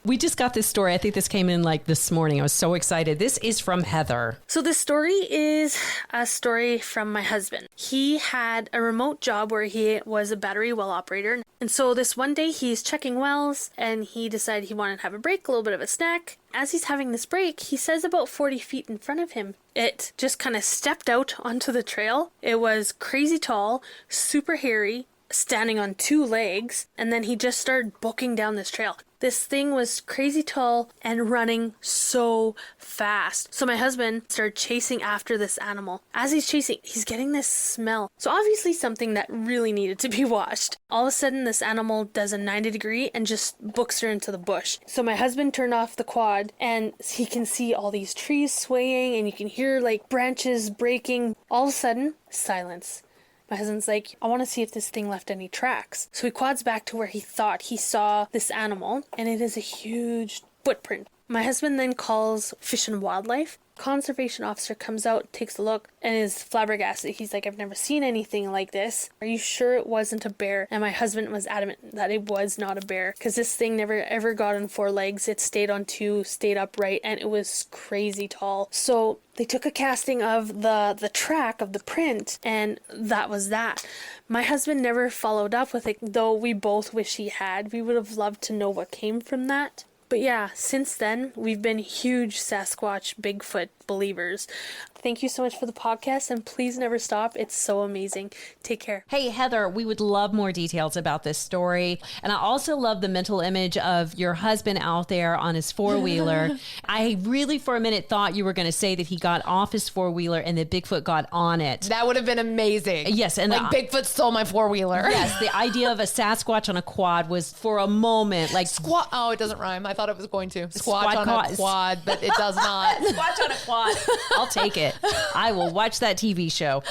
We just got this story. I think this came in like this morning. I was so excited. This is from Heather. So this story is a story from my husband. He had a remote job where he was a battery well operator. And so this one day he's checking wells and he decided he wanted to have a break, a little bit of a snack. As he's having this break, he says about 40 feet in front of him, it just kind of stepped out onto the trail. It was crazy tall, super hairy, standing on 2 legs, and then he just started booking down this trail. This thing was crazy tall and running so fast. So my husband started chasing after this animal. As he's chasing, he's getting this smell. So obviously something that really needed to be washed. All of a sudden, this animal does a 90-degree and just books her into the bush. So my husband turned off the quad and he can see all these trees swaying and you can hear like branches breaking. All of a sudden, silence. My husband's like, I want to see if this thing left any tracks. So he quads back to where he thought he saw this animal, and it is a huge footprint. My husband then calls Fish and Wildlife. Conservation officer comes out, takes a look, and is flabbergasted. He's like, I've never seen anything like this. Are you sure it wasn't a bear? And my husband was adamant that it was not a bear, because this thing never ever got on 4 legs. It stayed on 2, stayed upright, and it was crazy tall. So they took a casting of the track of the print, and that was that. My husband never followed up with it, though we both wish he had. We would have loved to know what came from that. But yeah, since then, we've been huge Sasquatch, Bigfoot believers. Thank you so much for the podcast, and please never stop. It's so amazing. Take care. Hey, Heather, we would love more details about this story. And I also love the mental image of your husband out there on his 4-wheeler. I really, for a minute, thought you were going to say that he got off his 4-wheeler and that Bigfoot got on it. That would have been amazing. Yes. And like Bigfoot stole my 4-wheeler. Yes. The idea of a Sasquatch on a quad was for a moment like... Oh, it doesn't rhyme. I thought it was going to. Squatch on a quad, but it does not. Squatch on a quad. I'll take it. I will watch that TV show.